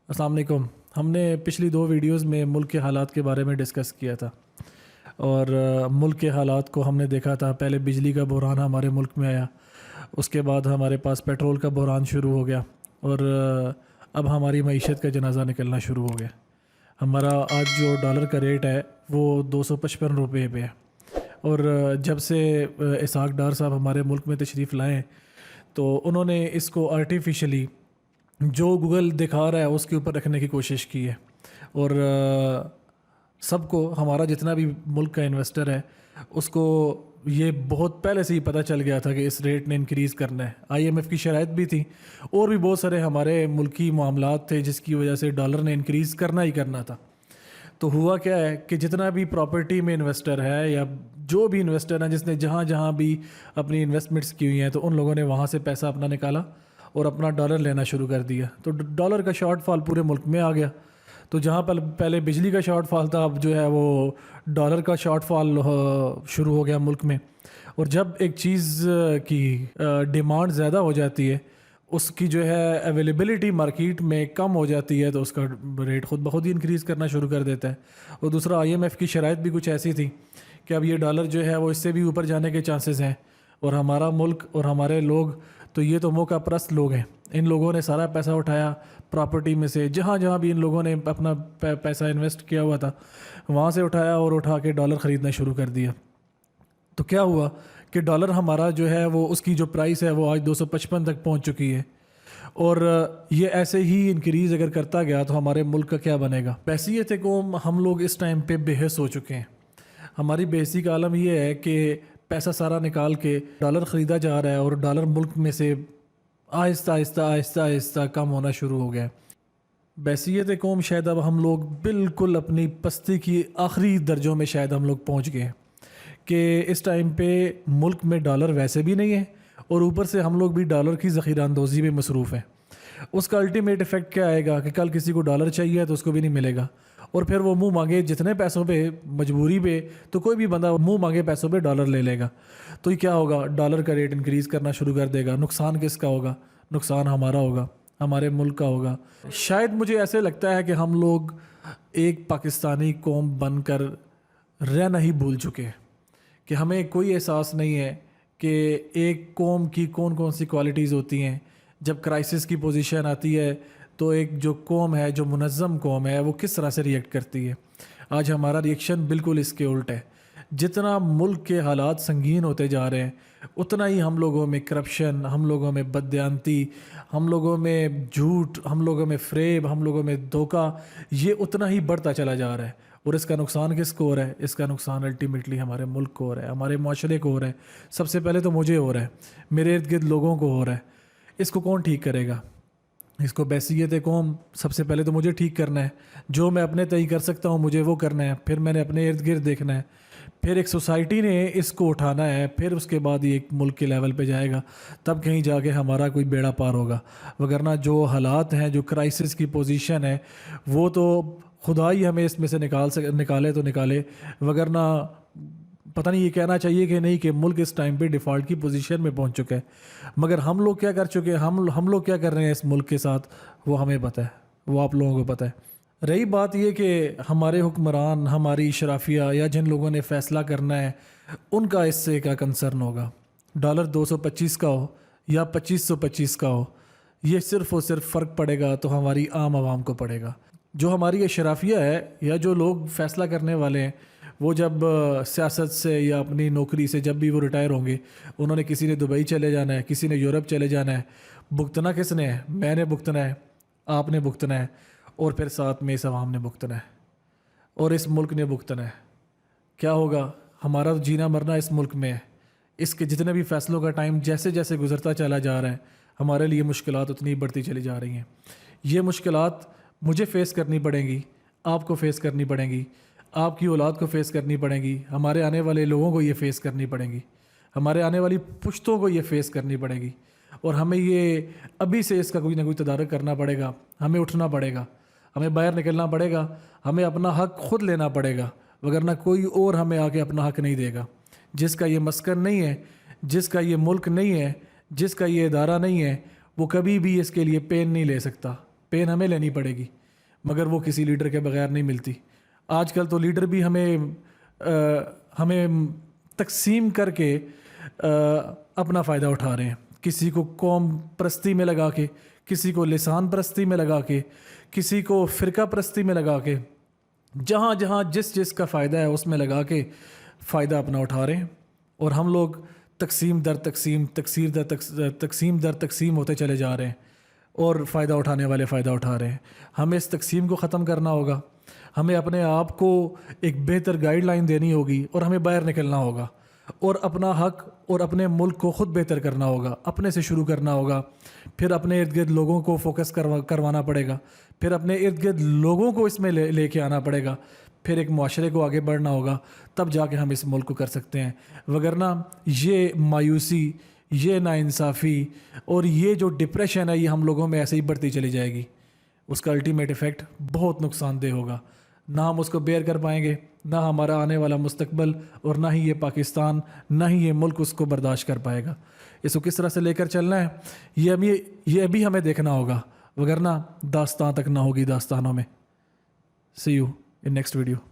السلام علیکم۔ ہم نے پچھلی 2 ویڈیوز میں ملک کے حالات کے بارے میں ڈسکس کیا تھا، اور ملک کے حالات کو ہم نے دیکھا تھا۔ پہلے بجلی کا بحران ہمارے ملک میں آیا، اس کے بعد ہمارے پاس پیٹرول کا بحران شروع ہو گیا، اور اب ہماری معیشت کا جنازہ نکلنا شروع ہو گیا۔ ہمارا آج جو ڈالر کا ریٹ ہے وہ 255 روپے پہ ہے، اور جب سے اسحاق ڈار صاحب ہمارے ملک میں تشریف لائیں تو انہوں نے اس کو آرٹیفیشلی جو گوگل دکھا رہا ہے اس کے اوپر رکھنے کی کوشش کی ہے، اور سب کو، ہمارا جتنا بھی ملک کا انویسٹر ہے اس کو یہ بہت پہلے سے ہی پتہ چل گیا تھا کہ اس ریٹ نے انکریز کرنا ہے۔ آئی ایم ایف کی شرائط بھی تھی، اور بھی بہت سارے ہمارے ملکی معاملات تھے جس کی وجہ سے ڈالر نے انکریز کرنا ہی کرنا تھا۔ تو ہوا کیا ہے کہ جتنا بھی پراپرٹی میں انویسٹر ہے یا جو بھی انویسٹر ہیں جس نے جہاں جہاں بھی اپنی انویسٹمنٹس کی ہوئی ہیں، تو ان لوگوں نے وہاں سے پیسہ اپنا نکالا اور اپنا ڈالر لینا شروع کر دیا۔ تو ڈالر کا شارٹ فال پورے ملک میں آ گیا۔ تو جہاں پر پہلے بجلی کا شارٹ فال تھا، اب جو ہے وہ ڈالر کا شارٹ فال شروع ہو گیا ملک میں۔ اور جب ایک چیز کی ڈیمانڈ زیادہ ہو جاتی ہے، اس کی جو ہے اویلیبلٹی مارکیٹ میں کم ہو جاتی ہے، تو اس کا ریٹ خود بخود ہی انکریز کرنا شروع کر دیتا ہے۔ اور دوسرا، آئی ایم ایف کی شرائط بھی کچھ ایسی تھی کہ اب یہ ڈالر جو ہے وہ اس سے بھی اوپر جانے کے چانسز ہیں، اور ہمارا ملک اور ہمارے لوگ تو یہ تو موقع پرست لوگ ہیں۔ ان لوگوں نے سارا پیسہ اٹھایا پراپرٹی میں سے، جہاں جہاں بھی ان لوگوں نے اپنا پیسہ انویسٹ کیا ہوا تھا وہاں سے اٹھایا، اور اٹھا کے ڈالر خریدنا شروع کر دیا۔ تو کیا ہوا کہ ڈالر ہمارا جو ہے وہ اس کی جو پرائس ہے وہ آج 255 تک پہنچ چکی ہے، اور یہ ایسے ہی انکریز اگر کرتا گیا تو ہمارے ملک کا کیا بنے گا۔ بحیثیت قوم ہم لوگ اس ٹائم پہ بے حس ہو چکے ہیں۔ ہماری بے حسی کا عالم یہ ہے کہ پیسہ سارا نکال کے ڈالر خریدا جا رہا ہے، اور ڈالر ملک میں سے آہستہ آہستہ آہستہ آہستہ کم ہونا شروع ہو گیا ہے۔ بحیثیت قوم شاید اب ہم لوگ بالکل اپنی پستی کی آخری درجوں میں شاید ہم لوگ پہنچ گئے ہیں، کہ اس ٹائم پہ ملک میں ڈالر ویسے بھی نہیں ہے، اور اوپر سے ہم لوگ بھی ڈالر کی ذخیرہ اندوزی میں مصروف ہیں۔ اس کا الٹیمیٹ افیکٹ کیا آئے گا کہ کل کسی کو ڈالر چاہیے تو اس کو بھی نہیں ملے گا، اور پھر وہ منہ مانگے جتنے پیسوں پہ مجبوری پہ، تو کوئی بھی بندہ منہ مانگے پیسوں پہ ڈالر لے لے گا۔ تو یہ کیا ہوگا، ڈالر کا ریٹ انکریز کرنا شروع کر دے گا۔ نقصان کس کا ہوگا؟ نقصان ہمارا ہوگا، ہمارے ملک کا ہوگا۔ شاید مجھے ایسے لگتا ہے کہ ہم لوگ ایک پاکستانی قوم بن کر رہنا ہی بھول چکے ہیں، کہ ہمیں کوئی احساس نہیں ہے کہ ایک قوم کی کون کون سی کوالٹیز ہوتی ہیں۔ جب کرائسس کی پوزیشن آتی ہے تو ایک جو قوم ہے، جو منظم قوم ہے، وہ کس طرح سے ریئیکٹ کرتی ہے۔ آج ہمارا ریئیکشن بالکل اس کے الٹ ہے۔ جتنا ملک کے حالات سنگین ہوتے جا رہے ہیں، اتنا ہی ہم لوگوں میں کرپشن، ہم لوگوں میں بددیانتی، ہم لوگوں میں جھوٹ، ہم لوگوں میں فریب، ہم لوگوں میں دھوکہ، یہ اتنا ہی بڑھتا چلا جا رہا ہے۔ اور اس کا نقصان کس کو ہو رہا ہے؟ اس کا نقصان الٹیمیٹلی ہمارے ملک کو ہو رہا ہے، ہمارے معاشرے کو ہو رہا ہے۔ سب سے پہلے تو مجھے ہو رہا ہے، میرے ارد گرد لوگوں کو ہو رہا ہے۔ اس کو کون ٹھیک کرے گا؟ اس کو بحیثیت قوم سب سے پہلے تو مجھے ٹھیک کرنا ہے۔ جو میں اپنے تئیں کر سکتا ہوں مجھے وہ کرنا ہے، پھر میں نے اپنے ارد گرد دیکھنا ہے، پھر ایک سوسائٹی نے اس کو اٹھانا ہے، پھر اس کے بعد یہ ایک ملک کے لیول پہ جائے گا، تب کہیں جا کے ہمارا کوئی بیڑا پار ہوگا۔ وگرنہ جو حالات ہیں، جو کرائسس کی پوزیشن ہے، وہ تو خدا ہی ہمیں اس میں سے نکالے تو نکالے، وگرنہ پتہ نہیں یہ کہنا چاہیے کہ نہیں کہ ملک اس ٹائم پہ ڈیفالٹ کی پوزیشن میں پہنچ چکا ہے۔ مگر ہم لوگ کیا کر چکے ہیں، ہم لوگ کیا کر رہے ہیں اس ملک کے ساتھ، وہ ہمیں پتہ ہے، وہ آپ لوگوں کو پتہ ہے۔ رہی بات یہ کہ ہمارے حکمران، ہماری اشرافیہ یا جن لوگوں نے فیصلہ کرنا ہے، ان کا اس سے کیا کنسرن ہوگا۔ ڈالر 225 کا ہو یا 2525 کا ہو، یہ صرف اور صرف فرق پڑے گا تو ہماری عام عوام کو پڑے گا۔ جو ہماری اشرافیہ ہے یا جو لوگ فیصلہ کرنے والے ہیں، وہ جب سیاست سے یا اپنی نوکری سے جب بھی وہ ریٹائر ہوں گے، انہوں نے کسی نے دبئی چلے جانا ہے، کسی نے یورپ چلے جانا ہے۔ بھگتنا کس نے ہے؟ میں نے بھگتنا ہے، آپ نے بھگتنا ہے، اور پھر ساتھ میں اس عوام نے بھگتنا ہے، اور اس ملک نے بھگتنا ہے۔ کیا ہوگا؟ ہمارا جینا مرنا اس ملک میں ہے۔ اس کے جتنے بھی فیصلوں کا ٹائم جیسے جیسے گزرتا چلا جا رہا ہے، ہمارے لیے مشکلات اتنی بڑھتی چلی جا رہی ہیں۔ یہ مشکلات مجھے فیس کرنی پڑیں گی، آپ کو فیس کرنی پڑیں گی، آپ کی اولاد کو فیس کرنی پڑیں گی، ہمارے آنے والے لوگوں کو یہ فیس کرنی پڑیں گی، ہمارے آنے والی پشتوں کو یہ فیس کرنی پڑے گی، اور ہمیں یہ ابھی سے اس کا کوئی نہ کوئی تدارک کرنا پڑے گا۔ ہمیں اٹھنا پڑے گا، ہمیں باہر نکلنا پڑے گا، ہمیں اپنا حق خود لینا پڑے گا، وگرنہ کوئی اور ہمیں آ کے اپنا حق نہیں دے گا۔ جس کا یہ مسکن نہیں ہے، جس کا یہ ملک نہیں ہے، جس کا یہ ادارہ نہیں ہے، وہ کبھی بھی اس کے لیے پین نہیں لے سکتا۔ پین ہمیں لینی پڑے گی، مگر وہ کسی لیڈر کے بغیر نہیں ملتی۔ آج کل تو لیڈر بھی ہمیں تقسیم کر کے اپنا فائدہ اٹھا رہے ہیں، کسی کو قوم پرستی میں لگا کے، کسی کو لسان پرستی میں لگا کے، کسی کو فرقہ پرستی میں لگا کے، جہاں جہاں جس کا فائدہ ہے اس میں لگا کے فائدہ اپنا اٹھا رہے ہیں، اور ہم لوگ تقسیم در تقسیم ہوتے چلے جا رہے ہیں، اور فائدہ اٹھانے والے فائدہ اٹھا رہے ہیں۔ ہمیں اس تقسیم کو ختم کرنا ہوگا، ہمیں اپنے آپ کو ایک بہتر گائیڈ لائن دینی ہوگی، اور ہمیں باہر نکلنا ہوگا، اور اپنا حق اور اپنے ملک کو خود بہتر کرنا ہوگا، اپنے سے شروع کرنا ہوگا، پھر اپنے ارد گرد لوگوں کو فوکس کروانا پڑے گا، پھر اپنے ارد گرد لوگوں کو اس میں لے کے آنا پڑے گا، پھر ایک معاشرے کو آگے بڑھنا ہوگا، تب جا کے ہم اس ملک کو کر سکتے ہیں۔ وگرنہ یہ مایوسی، یہ ناانصافی اور یہ جو ڈپریشن ہے، یہ ہم لوگوں میں ایسے ہی بڑھتی چلی جائے گی، اس کا الٹیمیٹ ایفیکٹ بہت نقصان دہ ہوگا، نہ ہم اس کو بیئر کر پائیں گے، نہ ہمارا آنے والا مستقبل، اور نہ ہی یہ پاکستان، نہ ہی یہ ملک اس کو برداشت کر پائے گا۔ اس کو کس طرح سے لے کر چلنا ہے، یہ ابھی ہمیں دیکھنا ہوگا، وگرنہ داستان تک نہ ہوگی داستانوں میں۔ سی یو ان نیکسٹ ویڈیو۔